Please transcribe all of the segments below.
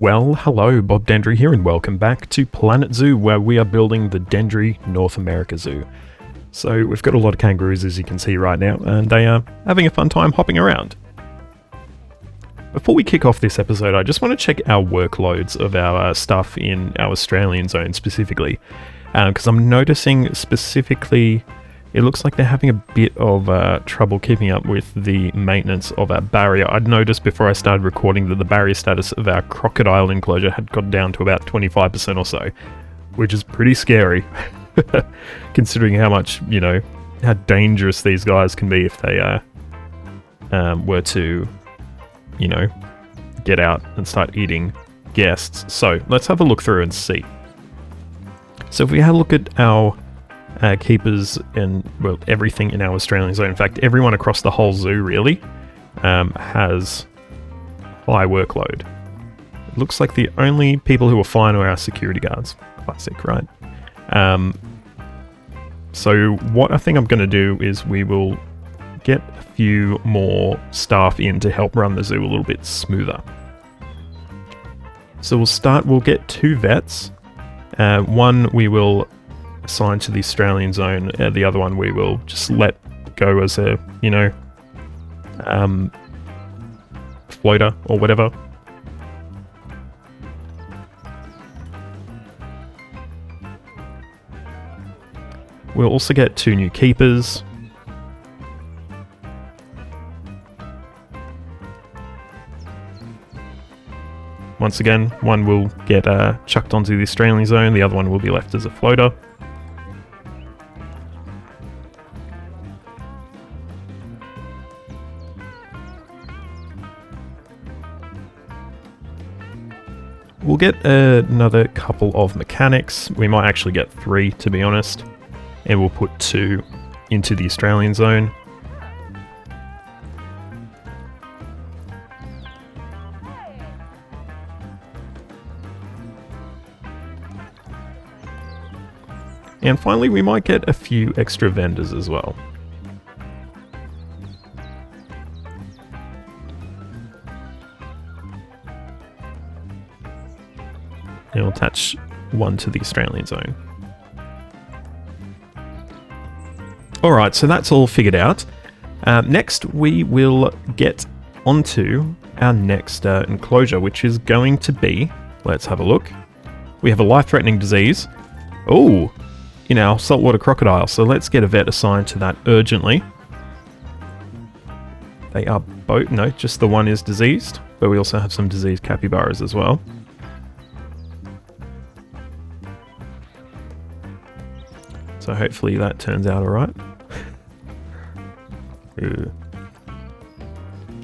Well, hello, Bob Dendry here, and welcome back to Planet Zoo, where we are building the Dendry North America Zoo. So we've got a lot of kangaroos, as you can see right now, and they are having a fun time hopping around. Before we kick off this episode, I just want to check our workloads of our stuff in our Australian zone specifically, because I'm noticing specifically it looks like they're having a bit of trouble keeping up with the maintenance of our barrier. I'd noticed before I started recording that the barrier status of our crocodile enclosure had got down to about 25% or so, which is pretty scary, considering how much, how dangerous these guys can be if they were to, get out and start eating guests. So let's have a look through and see. So if we have a look at our keepers and, well, everything in our Australian zone, in fact everyone across the whole zoo really has high workload. It looks like the only people who are fine are our security guards. Classic, right? So what I think I'm going to do is we will get a few more staff in to help run the zoo a little bit smoother. So we'll get 2 vets. One we will assign to the Australian zone, the other one we will just let go as a, floater or whatever. We'll also get 2 new keepers. Once again, one will get chucked onto the Australian zone, the other one will be left as a floater. We'll get another couple of mechanics. We might actually get 3, to be honest. And we'll put 2 into the Australian zone. And finally, we might get a few extra vendors as well. And we'll attach 1 to the Australian zone. Alright, so that's all figured out. Next, we will get onto our next enclosure, which is going to be... Let's have a look. We have a life-threatening disease. Oh! In our saltwater crocodile, so let's get a vet assigned to that urgently. They are both... No, just the one is diseased, but we also have some diseased capybaras as well. So hopefully that turns out alright.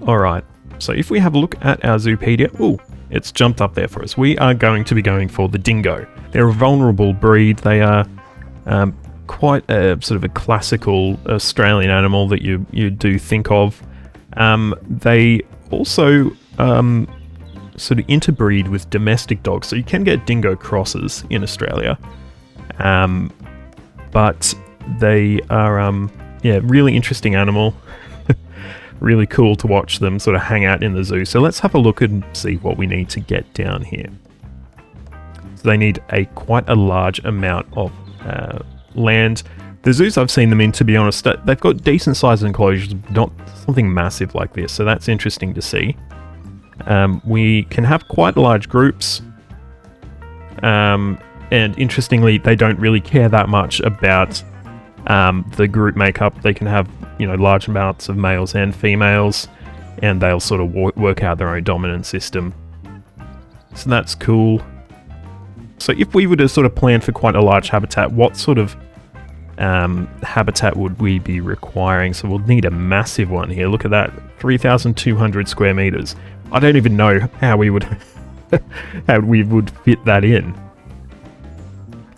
Alright, so if we have a look at our Zoopedia... Ooh, it's jumped up there for us. We are going to be going for the dingo. They're a vulnerable breed. They are quite a sort of a classical Australian animal that you do think of. They also sort of interbreed with domestic dogs, so you can get dingo crosses in Australia. But they are, really interesting animal. Really cool to watch them sort of hang out in the zoo. So let's have a look and see what we need to get down here. So they need quite a large amount of land. The zoos I've seen them in, to be honest, they've got decent sized enclosures, not something massive like this. So that's interesting to see. We can have quite large groups. And interestingly, they don't really care that much about the group makeup. They can have, large amounts of males and females, and they'll sort of work out their own dominant system. So that's cool. So if we were to sort of plan for quite a large habitat, what sort of habitat would we be requiring? So we'll need a massive one here. Look at that, 3,200 square meters. I don't even know how we would fit that in.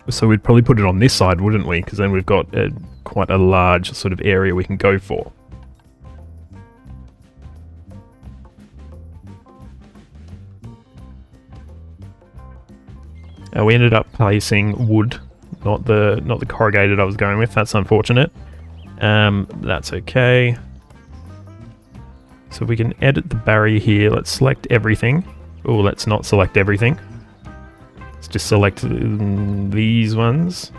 So we'd probably put it on this side, wouldn't we? Because then we've got quite a large sort of area we can go for. We ended up placing wood, not the corrugated I was going with. That's unfortunate. That's okay. So we can edit the barrier here. Let's select everything. Oh, let's not select everything. Let's just select these ones.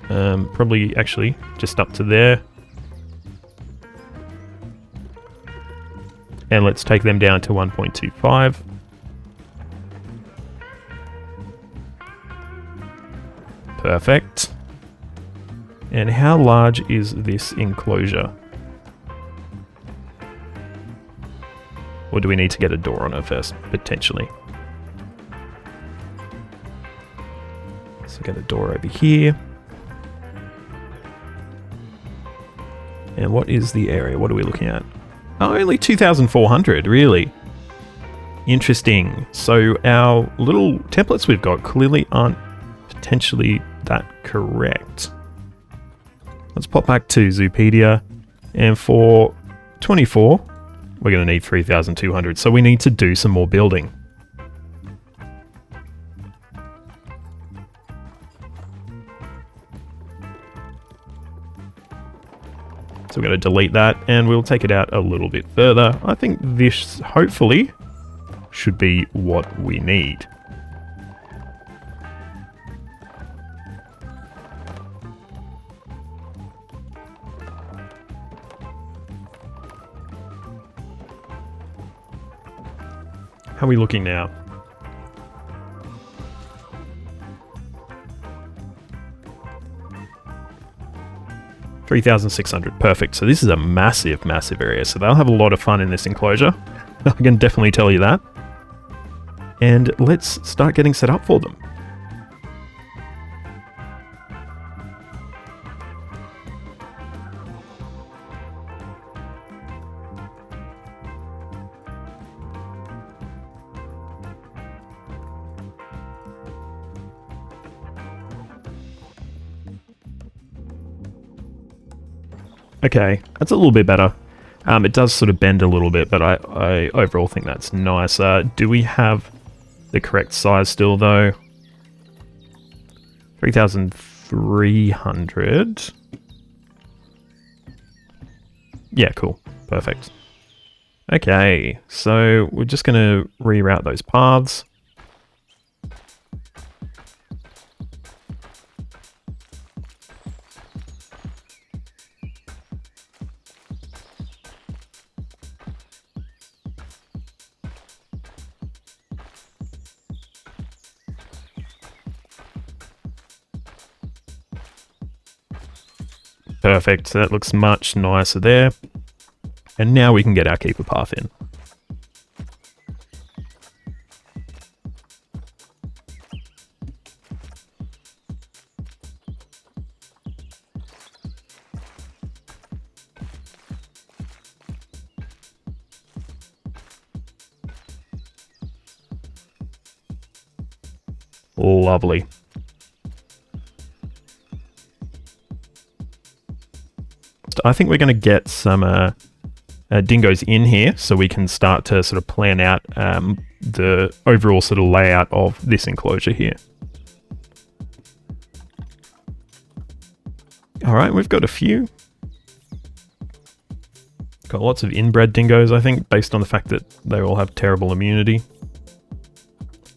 Probably actually just up to there. And let's take them down to 1.25. Perfect. And how large is this enclosure? Or do we need to get a door on it first, potentially? So get a door over here. And what is the area? What are we looking at? Oh, only 2,400, really? Interesting. So our little templates we've got clearly aren't potentially that correct. Let's pop back to Zoopedia. And for 24, we're going to need 3,200. So we need to do some more building. So we're going to delete that and we'll take it out a little bit further. I think this hopefully should be what we need. How are we looking now? $3,600, perfect. So this is a massive, massive area. So they'll have a lot of fun in this enclosure. I can definitely tell you that. And let's start getting set up for them. Okay, that's a little bit better. It does sort of bend a little bit, but I overall think that's nice. Do we have the correct size still, though? 3,300. Yeah, cool. Perfect. Okay, so we're just going to reroute those paths. Perfect, so that looks much nicer there. And now we can get our keeper path in. Lovely. I think we're going to get some dingoes in here so we can start to sort of plan out the overall sort of layout of this enclosure here. All right, we've got a few. Got lots of inbred dingoes, I think, based on the fact that they all have terrible immunity.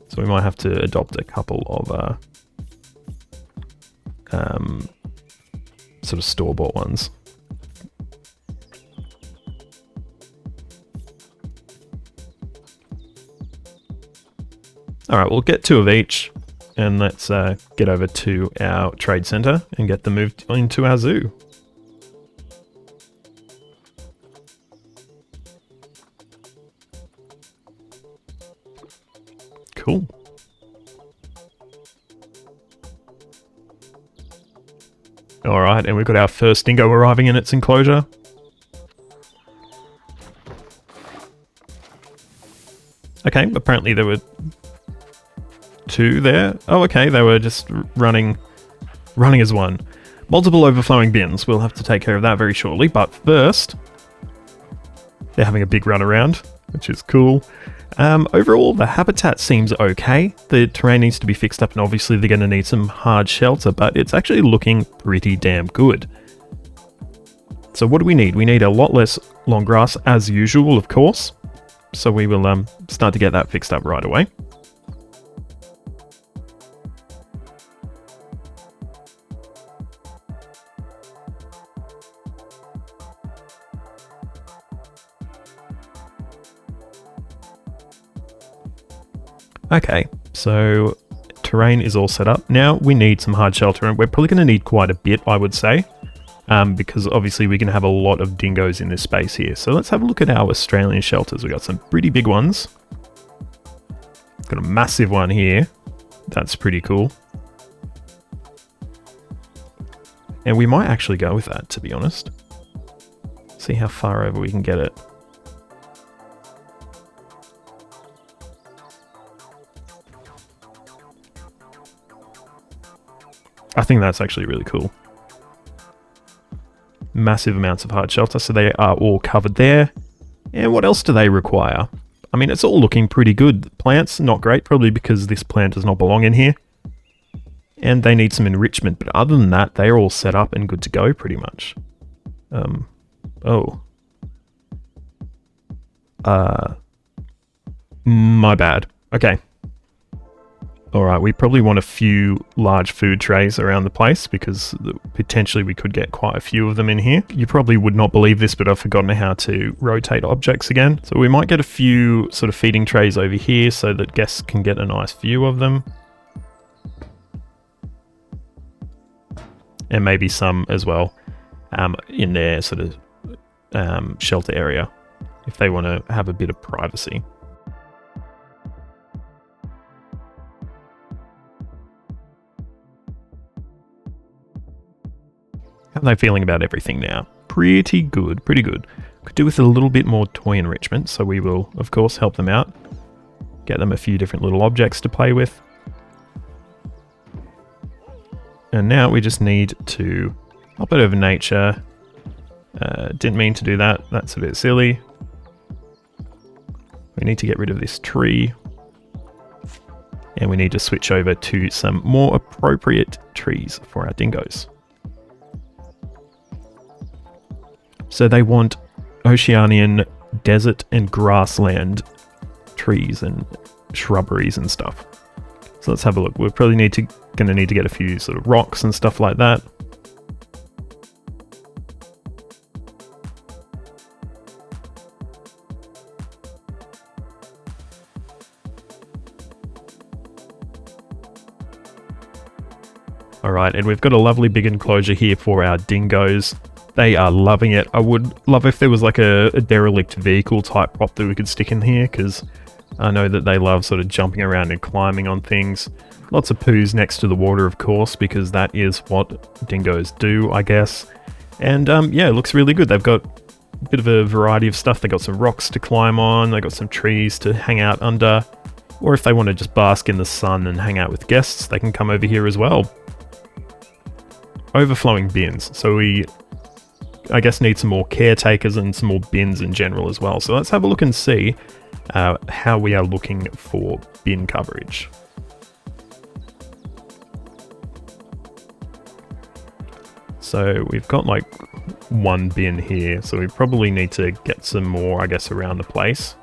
So we might have to adopt a couple of sort of store-bought ones. All right, we'll get 2 of each, and let's get over to our trade center and get them moved into our zoo. Cool. All right, and we've got our first dingo arriving in its enclosure. Okay, apparently there were 2 there. Oh, okay, they were just running as one. Multiple overflowing bins. We'll have to take care of that very shortly, but first, they're having a big run around, which is cool. Overall, the habitat seems okay. The terrain needs to be fixed up, and obviously they're going to need some hard shelter, but it's actually looking pretty damn good. So what do we need? We need a lot less long grass as usual, of course. So we will start to get that fixed up right away. Okay, so terrain is all set up. Now we need some hard shelter, and we're probably going to need quite a bit, I would say, because obviously we're going to have a lot of dingoes in this space here. So let's have a look at our Australian shelters. We've got some pretty big ones. Got a massive one here. That's pretty cool. And we might actually go with that, to be honest. See how far over we can get it. I think that's actually really cool. Massive amounts of hard shelter, so they are all covered there. And what else do they require? I mean, it's all looking pretty good. The plants, not great, probably because this plant does not belong in here. And they need some enrichment, but other than that, they're all set up and good to go, pretty much. My bad. Okay. Alright, we probably want a few large food trays around the place because potentially we could get quite a few of them in here. You probably would not believe this, but I've forgotten how to rotate objects again. So we might get a few sort of feeding trays over here so that guests can get a nice view of them. And maybe some as well in their sort of shelter area if they want to have a bit of privacy. How are they feeling about everything now? Pretty good, pretty good. Could do with a little bit more toy enrichment, so we will, of course, help them out. Get them a few different little objects to play with. And now we just need to hop it over nature. Didn't mean to do that. That's a bit silly. We need to get rid of this tree. And we need to switch over to some more appropriate trees for our dingoes. So they want Oceanian desert and grassland trees and shrubberies and stuff. So let's have a look. We're probably going to need to get a few sort of rocks and stuff like that. Alright, and we've got a lovely big enclosure here for our dingoes. They are loving it. I would love if there was like a derelict vehicle type prop that we could stick in here, because I know that they love sort of jumping around and climbing on things. Lots of poos next to the water, of course, because that is what dingoes do, I guess. And yeah, it looks really good. They've got a bit of a variety of stuff. They've got some rocks to climb on. They've got some trees to hang out under. Or if they want to just bask in the sun and hang out with guests, they can come over here as well. Overflowing bins. So we, I guess, need some more caretakers and some more bins in general as well. So let's have a look and see how we are looking for bin coverage. So we've got like one bin here, so we probably need to get some more, I guess, around the place.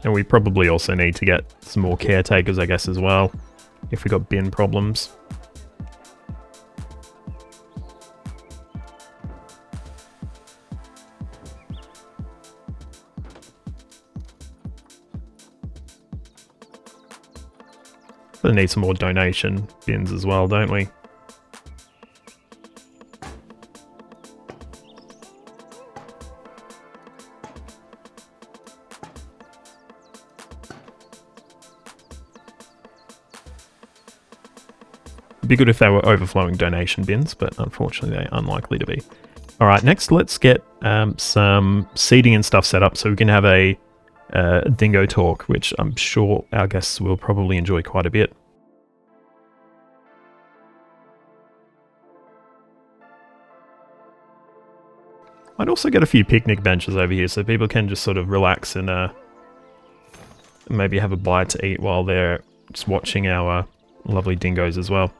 And we probably also need to get some more caretakers, I guess, as well, if we got bin problems. So we need some more donation bins as well, don't we? It'd be good if they were overflowing donation bins, but unfortunately they're unlikely to be. Alright, next let's get some seating and stuff set up so we can have a dingo talk, which I'm sure our guests will probably enjoy quite a bit. I'd also get a few picnic benches over here so people can just sort of relax and maybe have a bite to eat while they're just watching our lovely dingoes as well.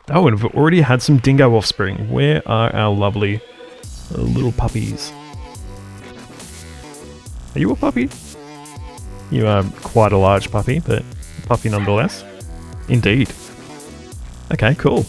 Oh, and we've already had some dingo offspring. Where are our lovely little puppies? Are you a puppy? You are quite a large puppy, but a puppy nonetheless. Indeed. Okay, cool.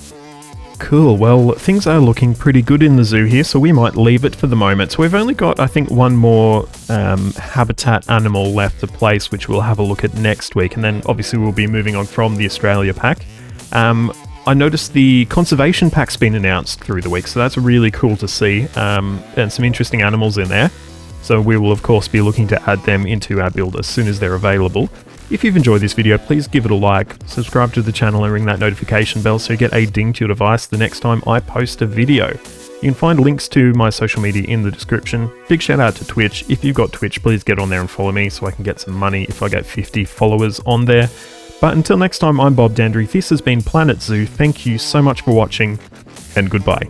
Cool, well, things are looking pretty good in the zoo here, so we might leave it for the moment. So we've only got, I think, one more habitat animal left to place, which we'll have a look at next week, and then obviously we'll be moving on from the Australia pack. I noticed the conservation pack's been announced through the week, so that's really cool to see, and some interesting animals in there. So we will of course be looking to add them into our build as soon as they're available. If you've enjoyed this video, please give it a like, subscribe to the channel and ring that notification bell so you get a ding to your device the next time I post a video. You can find links to my social media in the description. Big shout out to Twitch. If you've got Twitch, please get on there and follow me so I can get some money if I get 50 followers on there. But until next time, I'm Bob Dandry. This has been Planet Zoo. Thank you so much for watching, and goodbye.